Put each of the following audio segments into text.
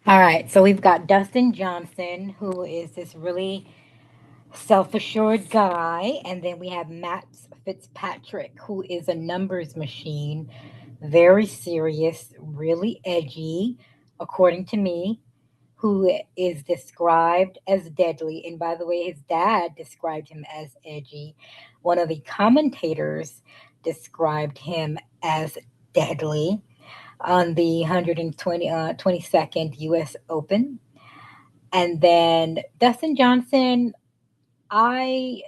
All right, so we've got Dustin Johnson, who is this really self assured guy. And then we have Matt Fitzpatrick, who is a numbers machine, very serious, really edgy, according to me, who is described as deadly. And by the way, his dad described him as edgy. One of the commentators described him as deadly on the 22nd US Open. And then Dustin Johnson, I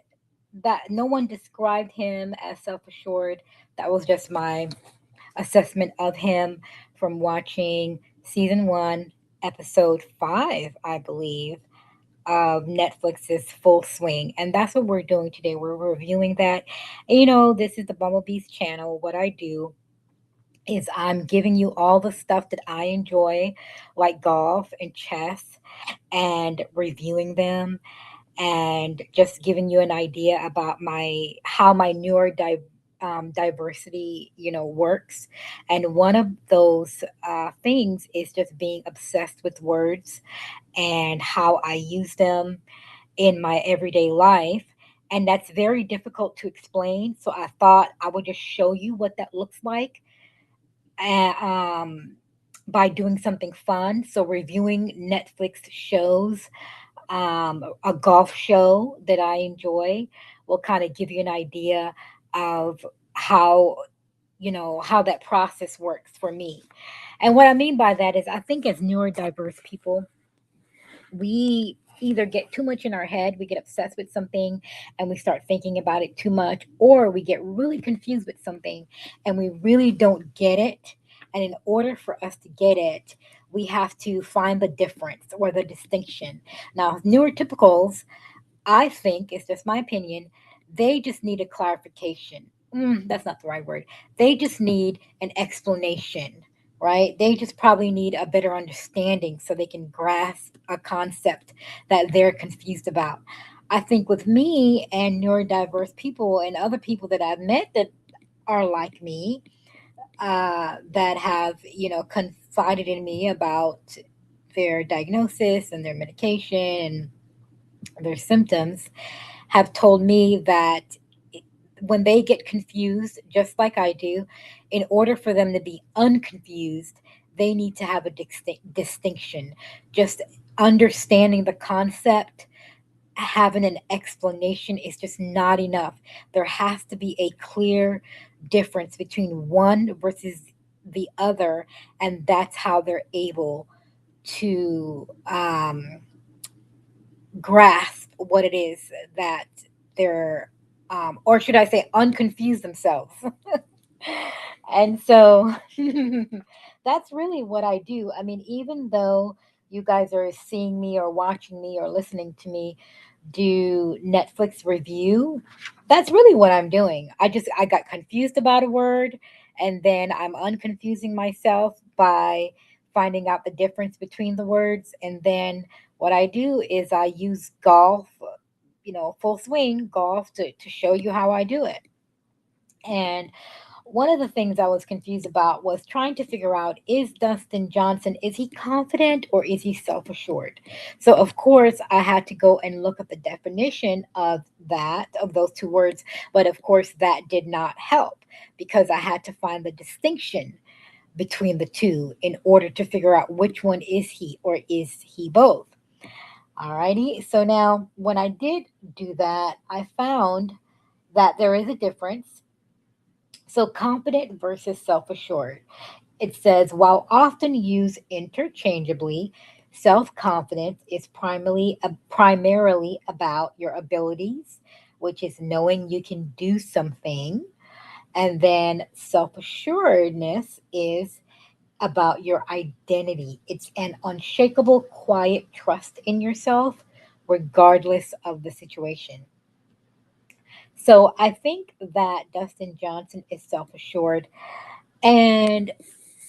that no one described him as self-assured. That was just my assessment of him from watching season 1, episode 5, I believe, of Netflix's Full Swing. And that's what we're doing today. We're reviewing that. And, this is the Bumblebees channel. What I do is I'm giving you all the stuff that I enjoy, like golf and chess, and reviewing them and just giving you an idea about my how my diversity works. And one of those things is just being obsessed with words and how I use them in my everyday life. And that's very difficult to explain, so I thought I would just show you what that looks like, uh, um, by doing something fun. So reviewing Netflix shows, a golf show that I enjoy will kind of give you an idea of how how that process works for me. And what I mean by that is I think as neurodiverse people, we either get too much in our head, we get obsessed with something and we start thinking about it too much, or we get really confused with something and we really don't get it. And in order for us to get it, we have to find the difference or the distinction. Now, neurotypicals, I think, it's just my opinion, they just need a clarification. That's not the right word. They just need an explanation, right? They just probably need a better understanding so they can grasp a concept that they're confused about. I think with me and neurodiverse people and other people that I've met that are like me, that have, confided in me about their diagnosis and their medication and their symptoms, have told me that when they get confused, just like I do, in order for them to be unconfused, they need to have a distinction. Just understanding the concept, having an explanation is just not enough. There has to be a clear difference between one versus the other, and that's how they're able to grasp what it is that they're, or should I say, unconfuse themselves. And so that's really what I do. I mean, even though you guys are seeing me or watching me or listening to me do Netflix review, that's really what I'm doing. I got confused about a word, and then I'm unconfusing myself by finding out the difference between the words. And then what I do is I use golf, full swing golf, to show you how I do it. And one of the things I was confused about was trying to figure out, is Dustin Johnson, is he confident or is he self-assured? So of course I had to go and look at the definition of those two words, but of course that did not help because I had to find the distinction between the two in order to figure out which one is he or is he both. Alrighty. So now when I did do that, I found that there is a difference. So, confident versus self assured. It says, while often used interchangeably, self confidence is primarily about your abilities, which is knowing you can do something. And then self assuredness is about your identity. It's an unshakable, quiet trust in yourself, regardless of the situation. So I think that Dustin Johnson is self assured. And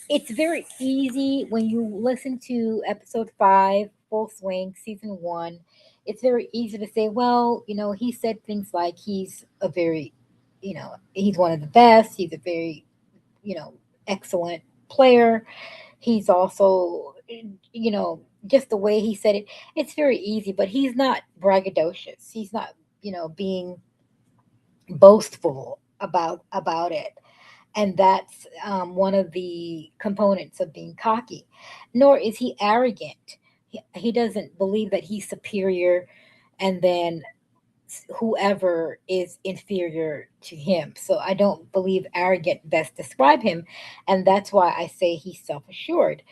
it's very easy when you listen to episode 5, Full Swing, season 1. It's very easy to say, well, he said things like he's one of the best. He's a very, excellent player. He's also you know, just the way he said it, it's very easy, but he's not braggadocious. He's not, being boastful about it. And that's one of the components of being cocky. Nor is he arrogant. He doesn't believe that he's superior, and then whoever is inferior to him. So I don't believe arrogant best describe him, and that's why I say he's self-assured,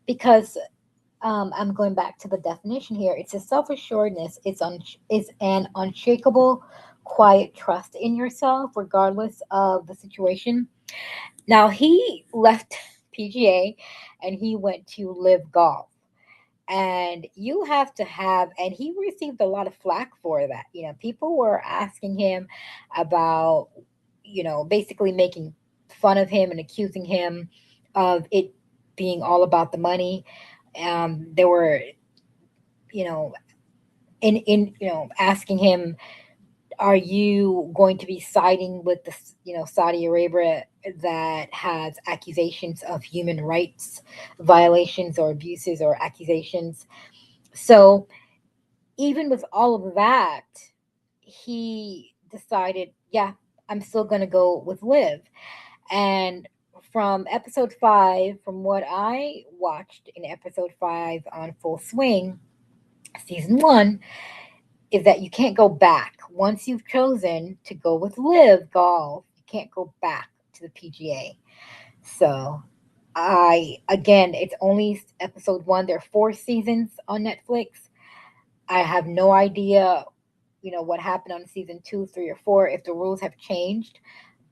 because I'm going back to the definition here. It says self-assuredness is an unshakable, quiet trust in yourself, regardless of the situation. Now he left PGA and he went to live golf. And you have to have, and he received a lot of flack for that. People were asking him about, basically making fun of him and accusing him of it being all about the money. There were, you know, asking him, are you going to be siding with the, Saudi Arabia that has accusations of human rights violations or abuses or accusations? So even with all of that, he decided, yeah, I'm still going to go with Liv. And from episode 5, from what I watched in episode 5 on Full Swing, season 1, is that you can't go back. Once you've chosen to go with Live Golf, you can't go back to the PGA. So, again, it's only episode 1. There are 4 seasons on Netflix. I have no idea, what happened on season 2, 3, or 4, if the rules have changed,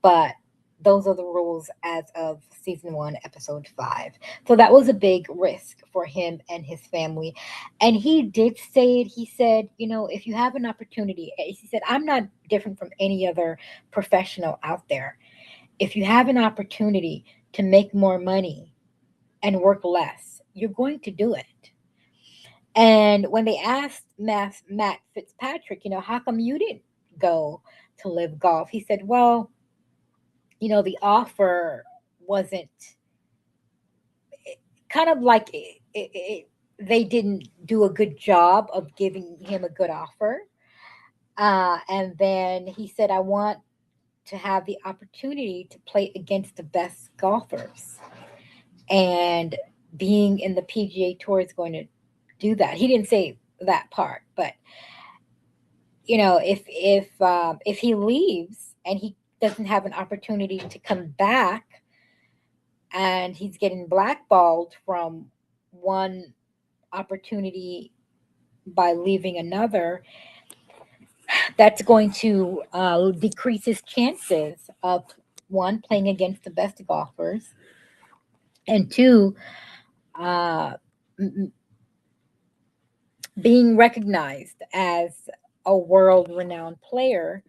but those are the rules as of season 1, episode 5. So that was a big risk for him and his family. And he did say it. He said, if you have an opportunity, he said, I'm not different from any other professional out there. If you have an opportunity to make more money and work less, you're going to do it. And when they asked Matt Fitzpatrick, how come you didn't go to live golf? He said, well, the offer wasn't, kind of like they didn't do a good job of giving him a good offer. And then he said, I want to have the opportunity to play against the best golfers. And being in the PGA Tour is going to do that. He didn't say that part, but if he leaves and he doesn't have an opportunity to come back, and he's getting blackballed from one opportunity by leaving another, that's going to decrease his chances of, one, playing against the best golfers, and two, uh, being recognized as a world renowned player,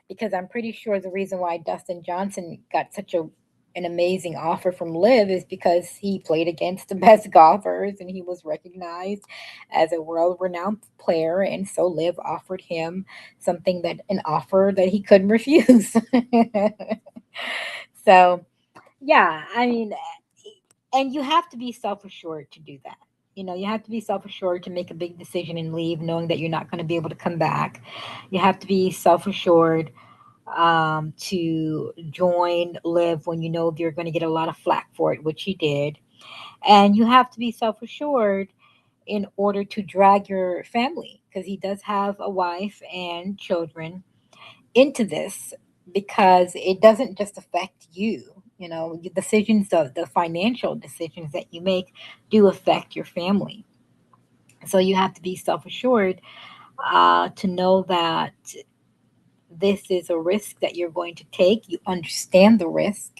because I'm pretty sure the reason why Dustin Johnson got such an amazing offer from Liv is because he played against the best golfers and he was recognized as a world renowned player, and so Liv offered him something, that an offer that he couldn't refuse. So yeah, I mean, and you have to be self-assured to do that. You have to be self-assured to make a big decision and leave knowing that you're not going to be able to come back. You have to be self-assured to join Live when you know you're going to get a lot of flack for it, which he did. And you have to be self-assured in order to drag your family, because he does have a wife and children, into this, because it doesn't just affect you. The decisions, the financial decisions that you make do affect your family. So you have to be self-assured to know that this is a risk that you're going to take. You understand the risk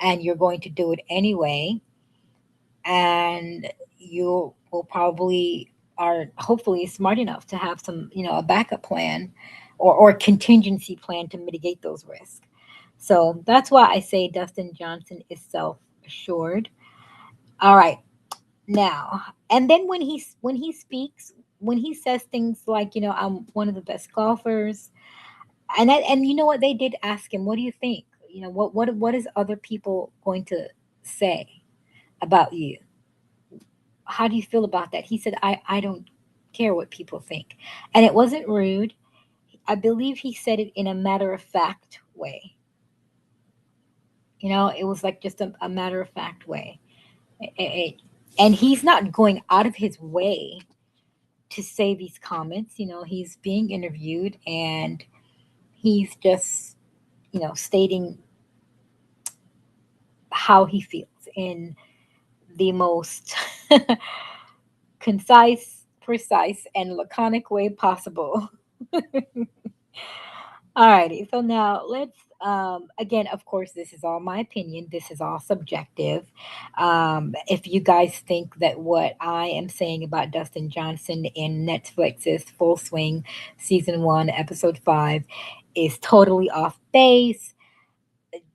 and you're going to do it anyway. And you will probably are hopefully smart enough to have some, a backup plan, or contingency plan to mitigate those risks. So that's why I say Dustin Johnson is self assured. All right. Now, and then when he speaks, when he says things like, I'm one of the best golfers, and you know what, they did ask him, what do you think, what is other people going to say about you? how do you feel about that? He said, I don't care what people think. And it wasn't rude. I believe he said it in a matter of fact way. It was like just a matter of fact way. It- and he's not going out of his way to say these comments. He's being interviewed, and he's just, stating how he feels in the most concise, precise, and laconic way possible. Alrighty, so now let's again, of course, this is all my opinion. This is all subjective. If you guys think that what I am saying about Dustin Johnson in Netflix's Full Swing season 1, episode 5 is totally off base,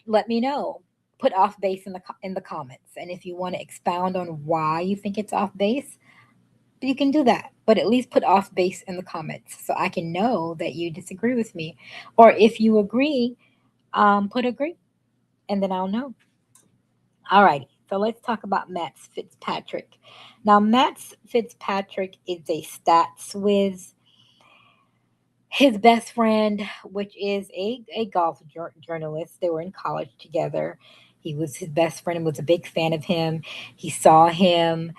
let me know. Put off base in the comments. And if you want to expound on why you think it's off base, you can do that, but at least put off base in the comments so I can know that you disagree with me. Or if you agree, put agree, and then I'll know. Alrighty, so let's talk about Matt Fitzpatrick. Now, Matt Fitzpatrick is a stats whiz. His best friend, which is a golf journalist, they were in college together. His best friend, was a big fan of him. He saw him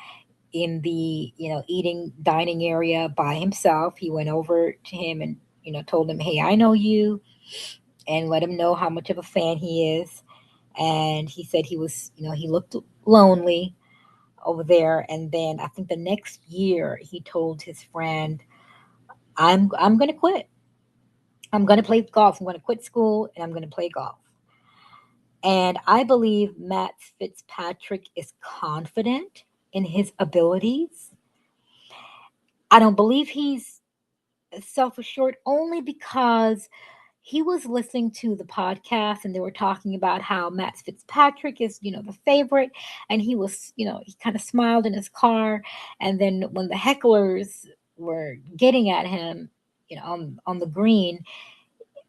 in the eating dining area by himself. He went over to him and told him, "Hey, I know you," and let him know how much of a fan he is. And he said he looked lonely over there. And then I think the next year he told his friend, I'm going to quit. I'm going to play golf. I'm going to quit school and I'm going to play golf." And I believe Matt Fitzpatrick is confident in his abilities. I don't believe he's self assured, only because he was listening to the podcast and they were talking about how Matt Fitzpatrick is, the favorite. And he kind of smiled in his car. And then when the hecklers were getting at him, on the green,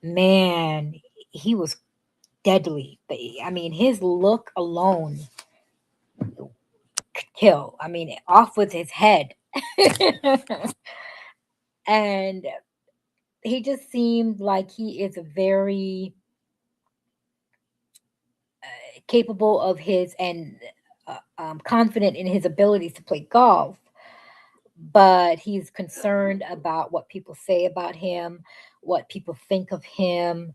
man, he was deadly. I mean, his look alone could kill. I mean, off with his head. And he just seemed like he is a very capable of his and confident in his abilities to play golf, but he's concerned about what people say about him, what people think of him,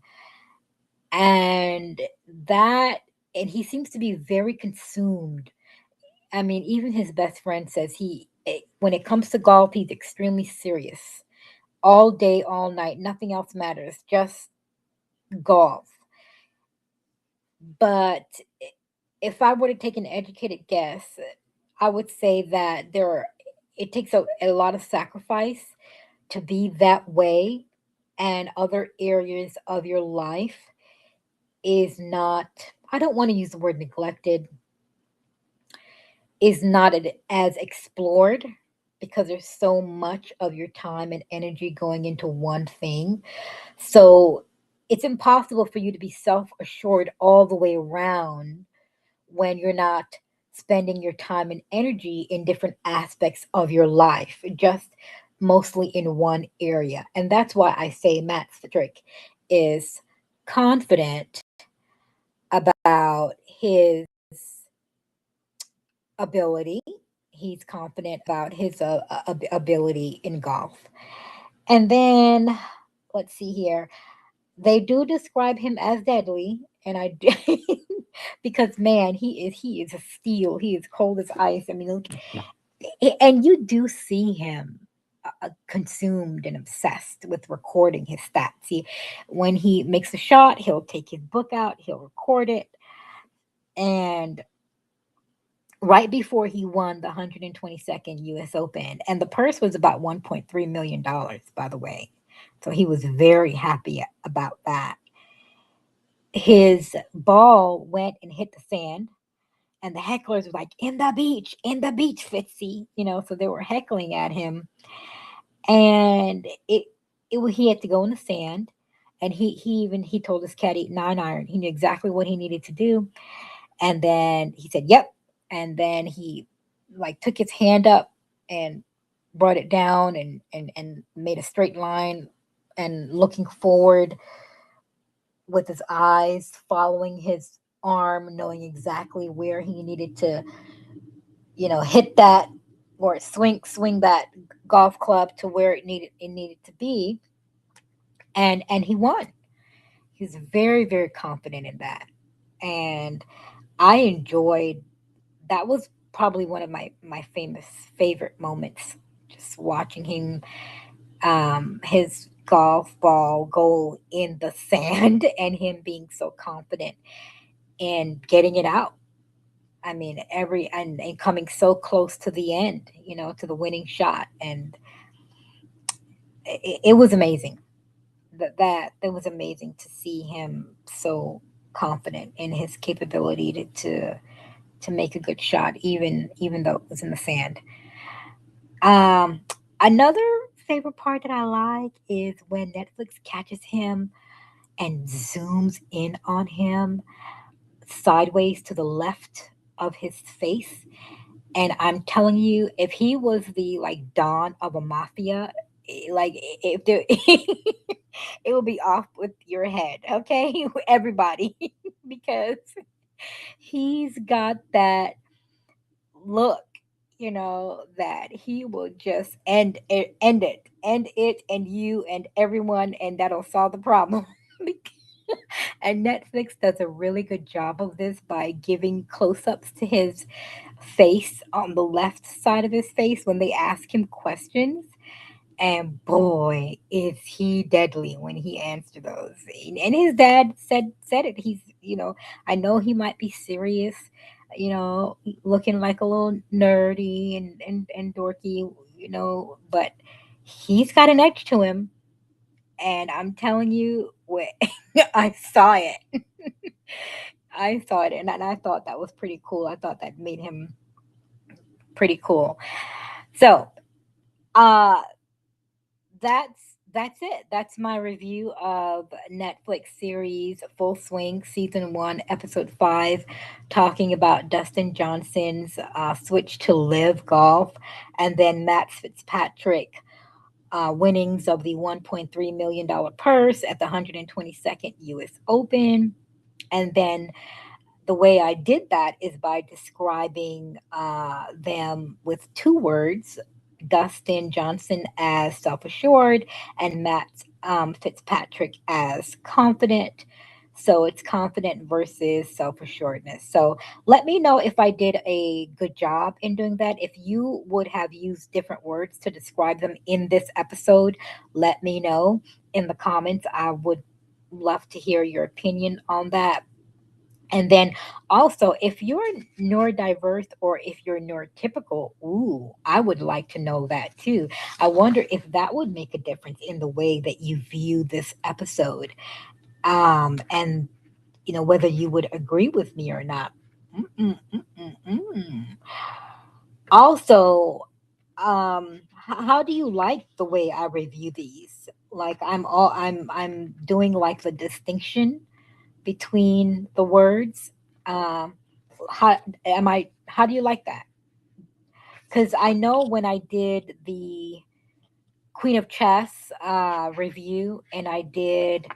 and that, and he seems to be very consumed. I mean, even his best friend says when it comes to golf, he's extremely serious. All day, all night, nothing else matters, just golf. But if I were to take an educated guess, I would say that it takes a lot of sacrifice to be that way, and other areas of your life is not, I don't want to use the word neglected, is not as explored, because there's so much of your time and energy going into one thing. So it's impossible for you to be self assured all the way around when you're not spending your time and energy in different aspects of your life, just mostly in one area. And that's why I say Matt Strick is confident about his ability. He's confident about his ability in golf. And then let's see here. They do describe him as deadly, and I because man, he is a steel. He is cold as ice. I mean, look, and you do see him consumed and obsessed with recording his stats. When he makes a shot, he'll take his book out, he'll record it, and right before he won the 122nd U.S. Open, and the purse was about $1.3 million, by the way. So he was very happy about that. His ball went and hit the sand, and the hecklers were like, in the beach, Fitzy, so they were heckling at him. And he had to go in the sand, and he told his caddy 9 iron. He knew exactly what he needed to do. And then he said, yep. And then he like took his hand up and brought it down and made a straight line and looking forward with his eyes, following his arm, knowing exactly where he needed to, hit that or swing that golf club to where it needed to be, and he won. He's very very confident in that, and I enjoyed that. Was probably one of my famous favorite moments, just watching him, his golf ball go in the sand and him being so confident and getting it out. I mean, and coming so close to the end, to the winning shot, and it was amazing. That it was amazing to see him so confident in his capability to make a good shot, even though it was in the sand. Um, Another favorite part that I like is when Netflix catches him and zooms in on him sideways to the left of his face. And I'm telling you, if he was the like Don of a mafia, like if there, it will be off with your head, okay, everybody, because he's got that look, that he will just end it, and you and everyone, and that'll solve the problem. And Netflix does a really good job of this by giving close ups to his face on the left side of his face when they ask him questions. And boy, is he deadly when he answered those. And his dad said it. I know he might be serious, looking like a little nerdy and dorky, but he's got an edge to him. And I'm telling you, I saw it. I saw it, and I thought that was pretty cool. I thought that made him pretty cool. So, uh, that's it. That's my review of Netflix series Full Swing season 1 episode 5, talking about Dustin Johnson's switch to live golf, and then Matt Fitzpatrick winnings of the $1.3 million purse at the 122nd U.S. Open, and then the way I did that is by describing them with two words: Dustin Johnson as self assured and Matt Fitzpatrick as confident. So it's confident versus self assuredness. So let me know if I did a good job in doing that. If you would have used different words to describe them in this episode, let me know in the comments. I would love to hear your opinion on that. And then also, if you're neurodiverse or if you're neurotypical, ooh, I would like to know that too. I wonder if that would make a difference in the way that you view this episode. And whether you would agree with me or not. Mm-mm, mm-mm, mm. Also, how do you like the way I review these? Like I'm doing like the distinction between the words. Um, how do you like that? Because I know when I did the Queen of Chess review, and I did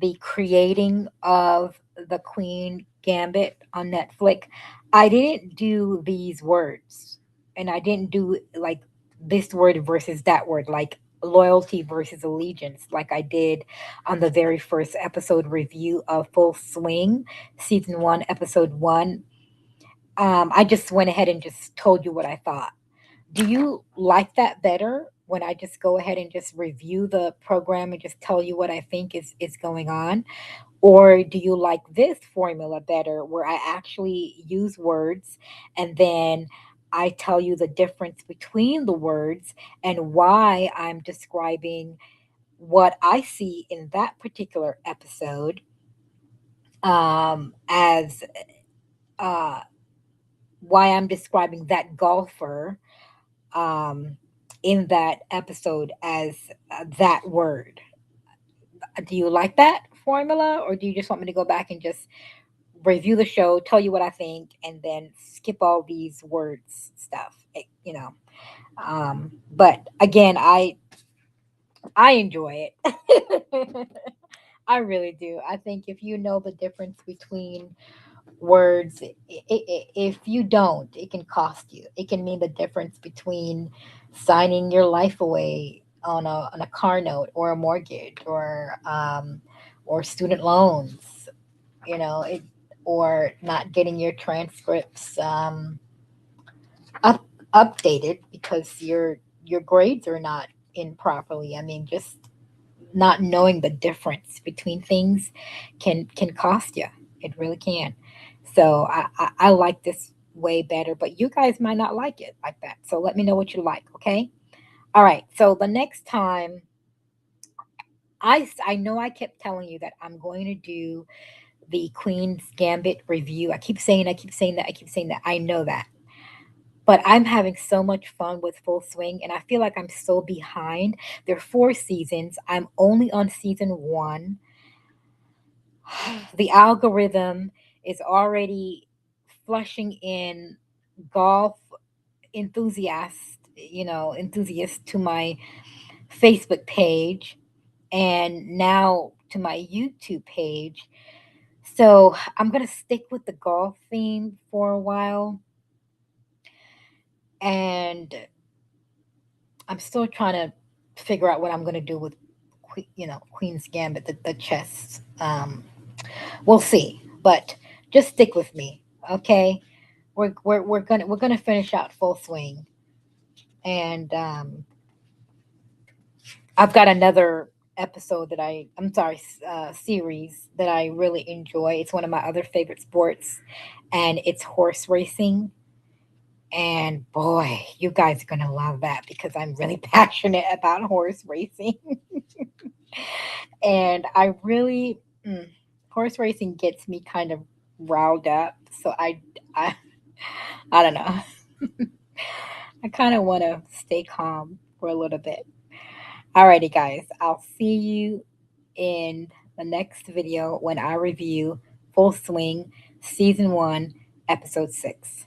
the creating of the Queen Gambit on Netflix, I didn't do these words. And I didn't do like this word versus that word, like loyalty versus allegiance, like I did on the very first episode review of Full Swing, season 1, episode 1. I just went ahead and just told you what I thought. Do you like that better when I just go ahead and just review the program and just tell you what I think is going on? Or do you like this formula better where I actually use words and then I tell you the difference between the words and why I'm describing what I see in that particular episode, as uh, why I'm describing that golfer, um, in that episode as that word? Do you like that formula, or do you just want me to go back and just review the show, tell you what I think, and then skip all these words stuff. But again, I enjoy it. I really do. I think if you know the difference between words, if you don't, it can cost you. It can mean the difference between signing your life away on a car note or a mortgage or student loans. You know, or not getting your transcripts up updated because your grades are not in properly. I mean, just not knowing the difference between things can cost you. It really can. So I like this way better, but you guys might not like it like that. So let me know what you like, okay? All right. So the next time, I know I kept telling you that I'm going to do the Queen's Gambit review. I keep saying that, I keep saying that. I know that. But I'm having so much fun with Full Swing, and I feel like I'm so behind. There are 4 seasons. I'm only on season 1. The algorithm is already flushing in golf enthusiasts to my Facebook page and now to my YouTube page. So I'm gonna stick with the golf theme for a while, and I'm still trying to figure out what I'm gonna do with Queen's Gambit, the chess. We'll see, but just stick with me, okay? We're gonna finish out Full Swing, and I've got another episode I'm sorry, series that I really enjoy. It's one of my other favorite sports, and it's horse racing. And boy, you guys are gonna love that because I'm really passionate about horse racing, and horse racing gets me kind of riled up. So I, I don't know. I kind of want to stay calm for a little bit. Alrighty, guys. I'll see you in the next video when I review Full Swing Season 1, Episode 6.